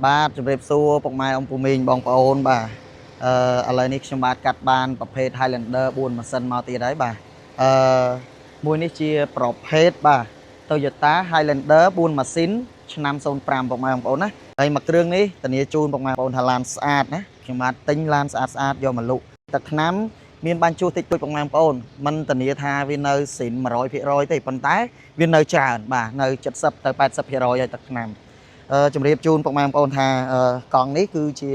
បាទជម្រាបសួរពុកម៉ែអង្គពូមីងបងប្អូនបាទឥឡូវនេះខ្ញុំបាទកាត់បានប្រភេទ Highlander 4ម៉ាស៊ីនមកទៀតហើយបាទមួយនេះជាប្រភេទបាទ Toyota Highlander 4ម៉ាស៊ីនឆ្នាំ05ពុកម៉ែបងប្អូនណាហើយមួយគ្រឿងនេះធានាជូនពុកម៉ែបងប្អូនថាឡានស្អាតណាខ្ញុំបាទទិញឡានស្អាតយកមកលក់ទឹកថ្នាំមានបាញ់ជួសតិចតួចពុកម៉ែបងប្អូនមិនធានាថាវានៅស៊ីន 100% ទេប៉ុន្តែវានៅច្រើនបាទនៅ70ទៅ 80% ហើយទឹកថ្នាំជំរាបជូនពុកម៉ែបងប្អូនថាកង់នេះគឺជា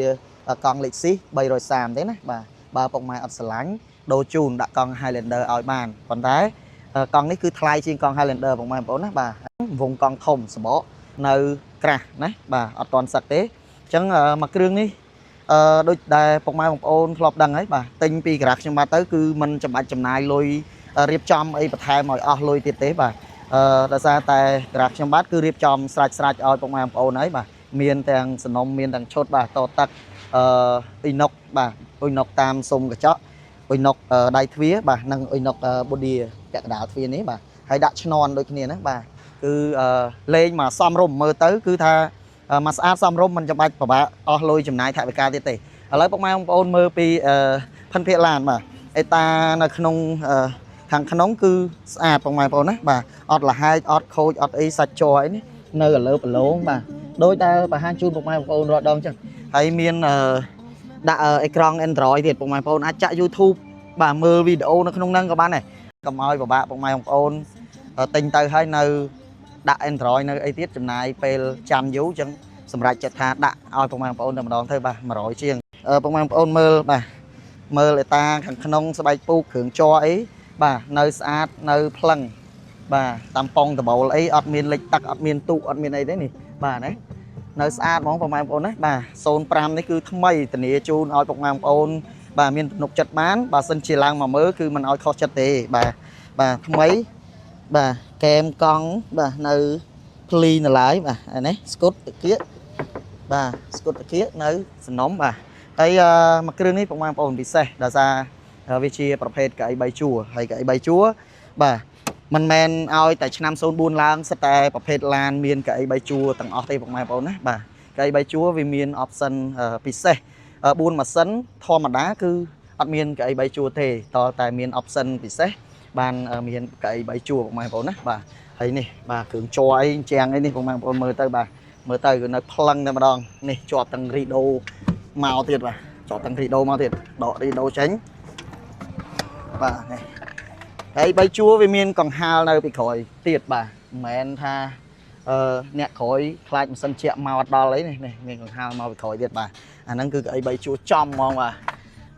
កង់ Lexus 330ទេណាបាទបើពុកម៉ែអត់ស្រឡាញ់ដូរជូនដាក់កង់ Highlander ឲ្យបានប៉ុន្តែកង់នេះគឺថ្លៃជាងកង់ Highlander ពុកម៉ែបងប្អូនណាបាទវងកង់ធំសបកនៅក្រាស់ណាបាទអត់ទាន់សឹកទេអញ្ចឹងមួយគ្រឿងនេះដូចដែលពុកម៉ែបងប្អូនធ្លាប់ដឹងហើយបាទទិញពីក្រាស់ខ្ញុំបាទទៅគឺมันចាំបាច់ចំណាយលុយរៀបចំអីបន្ថែមឲ្យអស់លុយទៀតទេបាទដោយសារតែក្រាស់ខ្ញុំបាទគឺរៀបចំស្រេចឲ្យពុកម៉ែបងប្អូនហើយបាទមានទាំងសំណុំមានទាំងឈុតបាទតទឹកអ៊ុយណុកបាទអ៊ុយណុកតាមសុំកញ្ចក់អ៊ុយណុកដៃទ្វារបាទនិងអ៊ុយណុកបូឌីពាក់កណ្ដាលទ្វារនេះបាទហើយដាក់ឈ្នន់ដូចគ្នាណាបាទគឺលេងមកសំរុំមើលទៅគឺថាមកស្អាតសំរុំមិនចាំបាច់ពិបាកអស់លុយចំណាយថវិកាទៀតទេឥឡូវពុកម៉ែបងប្អូនមើលពីភិនភាគឡានបាទអេតានៅក្នុងខាងក្នុងគឺស្អាតពុកម៉ែបងប្អូនណាបាទអត់លហែកអត់ខូចអត់អីសាច់ជ័រអីនេះនៅលើប្រឡងបាទដោយតែបង្ហាញជូនពុកម៉ែបងប្អូនរាល់ដងចឹងហើយមានដាក់អេក្រង់ Android ទៀតពុកម៉ែបងប្អូនអាចចាក់ YouTube បាទមើលវីដេអូនៅក្នុងហ្នឹងក៏បានដែរកុំឲ្យពិបាកពុកម៉ែបងប្អូនទិញទៅហើយនៅដាក់ Android នៅអីទៀតចំណាយពេលចាំយូរចឹងសម្រាប់ចិត្តថាដាក់ឲ្យពុកម៉ែបងប្អូនតែម្ដងទៅបាទ100ជាងពុកម៉ែបងប្អូនមើលបាទមើលអេតាខាងក្នុងស្បែកពូកគ្រឿងជ័រអីបាទនៅស្អាតនៅផ្លឹងបាទតាមប៉ុងដបូលអីអត់មានលេខទឹកអត់មានទូកអត់មានអីទេនេះបាទណានៅស្អាតហ្មងពុកម៉ែបងប្អូនណាបាទ05នេះគឺថ្មីធានាជូនឲ្យពុកម៉ែបងប្អូនបាទមានទំនុកចិត្តបានបើសិនជាឡើងមកមើលគឺមិនឲ្យខុសចិត្តទេបាទថ្មីបាទកែមកង់បាទនៅភ្លីនៅឡើយបាទអានេះស្គុតតាគៀកបាទស្គុតតាគៀកនៅសំណុំបាទហើយមួយគ្រឿងនេះពុកម៉ែបងប្អូនពិសេសដោយសារវាជាប្រភេទកៅអី3ជួរហើយកៅអី3ជួរបាទមិនមែនឲ្យតែឆ្នាំ04ឡើងសិតតែប្រភេទឡានមានកៅអី3ជួរទាំងអស់ទេពុកម៉ែបងប្អូនណាបាទកៅអី3ជួរវាមាន option ពិសេស4ម៉ាស៊ីនធម្មតាគឺអត់មានកៅអី3ជួរទេតតែមាន option ពិសេសបានមានកៅអី3ជួរពុកម៉ែបងប្អូនណាបាទហើយនេះបាទគ្រឿងជ័រអីជាងអីនេះពុកម៉ែបងប្អូនមើលទៅបាទមើលទៅគឺនៅផ្លឹងតែម្ដងនេះជាប់ទាំងរីដូមកទៀតបាទជាប់ទាំងរីដូមកទៀតដករីដូចេញបាទនេះហើយ3ជួរវាមានកង្ហាលនៅពីក្រោយទៀតបាទមិនមែនថាអ្នកក្រោយខ្លាចម៉ាស៊ីនជែកមកអត់ដល់អីនេះមានកង្ហាលមកពីក្រោយទៀតបាទអាហ្នឹងគឺកៅអី3ជួរចំហ្មងបាទ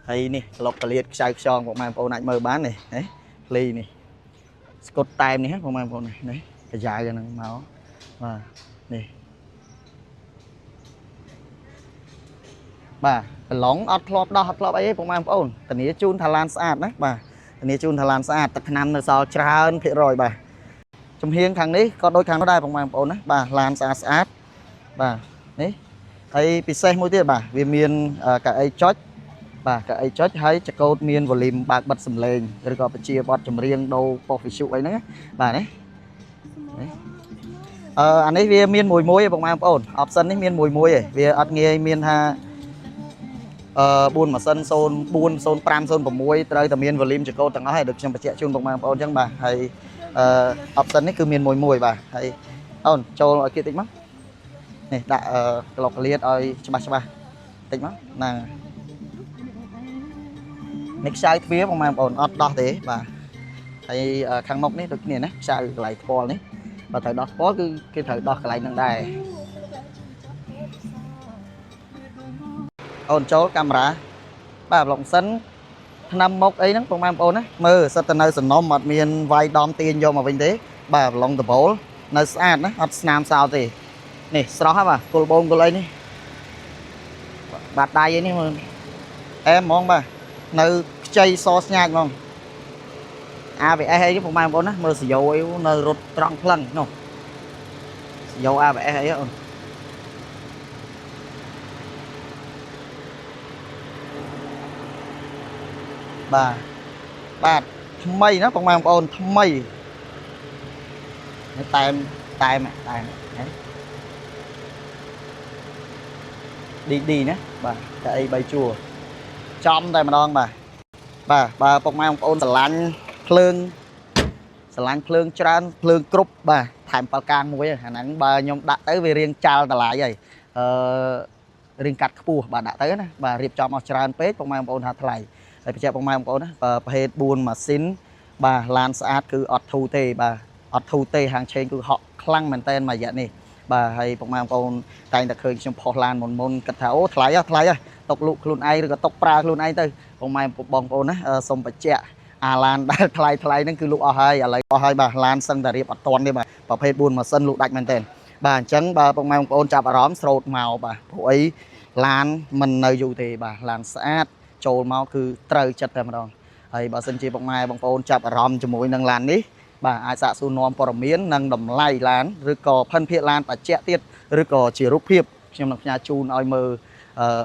ហើយនេះក្លុកកលៀតខ្ចៅខ្យងពុកម៉ែបងប្អូនអាចមើលបាននេះភ្លីនេះស្គុតតែមនេះពុកម៉ែបងប្អូននេះកាយ៉ាវហ្នឹងមកបាទនេះបាទប្រឡងអត់ធ្លាប់ដោះអត់ធ្លាប់អីទេពុកម៉ែបងប្អូនធានាជូនថាឡានស្អាតណាបាទធានាជូនថាឡានស្អាតទឹកថ្នាំនៅសល់ច្រើនភាគរយបាទចំហៀងខាងនេះក៏ដូចខាងនោះដែរពុកម៉ែបងប្អូនណាបាទឡានស្អាតបាទនេះហើយពិសេសមួយទៀតបាទវាមានកៅអីចុចបាទកៅអីចុចហើយចកោតមានវ៉ូលីមបើកបិទសំឡេងឬក៏បញ្ជាបទចម្រៀងដូរប៉ុសវិទ្យុអីហ្នឹងបាទនេះអានេះវាមានមួយឯងពុកម៉ែបងប្អូន option នេះមានមួយឯងវាអត់ងាយមានថា4ម៉ាស៊ីន04 05 06ត្រូវតែមានវ៉ូលីមចកោតទាំងអស់ហើយដូចខ្ញុំបញ្ជាក់ជូនពុកម៉ែបងប្អូនអញ្ចឹងបាទហើយ option នេះគឺមានមួយបាទហើយអូនចូលឲ្យគៀកតិចមកនេះដាក់ក្លុកក្លៀតឲ្យច្បាស់តិចមកហ្នឹងនេះខ្សែទ្វារពុកម៉ែបងប្អូនអត់ដោះទេបាទហើយខាងមុខនេះដូចគ្នាណាខ្សែកន្លែងថ្ពាល់នេះបើត្រូវដោះថ្ពាល់គឺគេត្រូវដោះកន្លែងហ្នឹងដែរអូនចូលកាមេរ៉ាបាទប្លុកសិនថ្នាំមុខអីហ្នឹងពុកម៉ែបងប្អូនណាមើលសិតតែនៅសំណុំអត់មានវាយដំទាញយកមកវិញទេបាទប្លុងដបូលនៅស្អាតណាអត់ស្នាមសោទេនេះស្រស់ហ៎បាទគល់បូនគល់អីនេះបាត់ដៃអីនេះមើលអែមហ្មងបាទនៅខ្ចីសស្ញាច់ហ្មង ABS អីពុកម៉ែបងប្អូនណាមើលសយោអីនៅរត់ត្រង់ផ្លឹងនោះសយោ ABS អីអូនបាទថ្មីណាពុកម៉ែបងប្អូនថ្មីតែម đi nhé bà cái bay chùa trong đây mà đón bà bọc mai ông ôn sờ lạnh phơn tràn phơn cướp bà thảm bao can muối hà nắng bà nhom đặt tới về riêng chal lại vậy riêng cắt pua bà đã tới nè bà riệp cho một tràn pết bọc mai ông ôn hạt lại để cho bọc mai ông ôn và hết buồn mà xin bà lan sát cứ ọt thu tê hàng trên cứ họ khăng mình tên mà vậy nè bà hay bọc mai ông ôn tay đặc khơi trong phò lan một môn cật thảo thay tộc lụ luôn ai rồi tộc pra luôn ai tới bọc mai bong ôn á xong bà chẹ lan đã thayนั่นคือลูกอ้อยอะไรอ้อยบ่าลานซึ่งแต่เรียบอัดตอนนี่บ่าประเภทบุญมาซึ่งลูกดักมันเต็นบ่าจังบ่าปงมาปงจับร้อมโสดเมาบ่าผู้ไอ้ลานมันในอยู่ที่บ่าลานสะอาดโจลเมาคือเตยจัดแต่มาดองไอ้บ่าซึ่งจีปงมาปงปงจับร้อมจมูกนังลานนี้บ่าอาสะสูนอมปรมีนนังดำไล่ลานหรือก่อพันเพียรลานปัจเจติดหรือก่อจีรุเพียบเชื่อมหลักญาจูนอ้อยมือ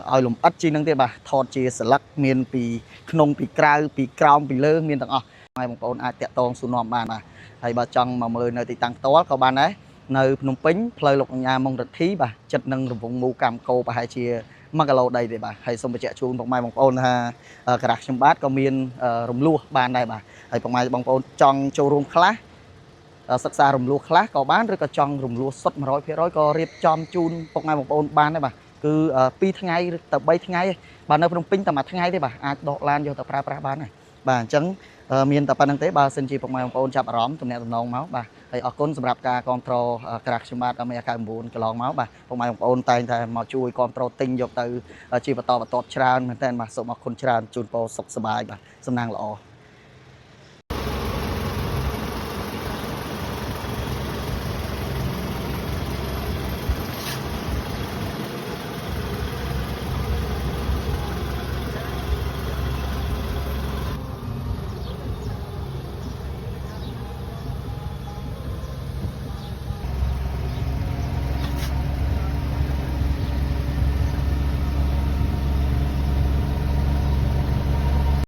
เอาหลุมอัดจีนั่งเตะบ่าทอดจีสลักเมียนปีขนมปีกราวปีกราวปีเลื่อเมียนต่างอ๋อไงบางคนอาจจะตองสุนอมบ้านมาให้บ่าจังมามือในติตังโต๊ะเขาบ้านđấyในพนมปิ้งเพลย์ลงยามองรัฐีบ่าจัดนั่งรวงมูกามโกบ่าให้เชียมักกะโลได้เดี๋ยวบ่าให้สมบัติจูนบางไม้บางคนฮะกระดาษชมบัตก็มีรวมลู่บ้านได้บ่าให้บางไม้บางคนจังโจรวมคลาศึกษารวมลู่คลาก็บ้านหรือก็จังรวมลู่สดมา100%ก็เรียบจอมจูนบางไม้บางคนบ้านได้บ่าคือปีทั้งไงแต่ใบทั้งไงบ้านในพนมปิ้งแต่มาทั้งไงได้บ่าอาจดอกลานอยู่แต่ปลาบ้านnàyบ่าจังมีนแต่ปนังเตะบ่าเซนจีปกมาของจับร้อมตรงนี้ตรงน้องเมาส์บ่าไอออกก้นสำหรับการคอนโทรลกระดักชมาตอเมริกาบุญกระลองเมาส์บ่าปกมาของแต่มาช่วยคอนโทรลติงยกตัวจีบต่อชราเหมือนแต่มาส่งมาคนชราจูนโปสุกสบายบ่าสำนักหล่อ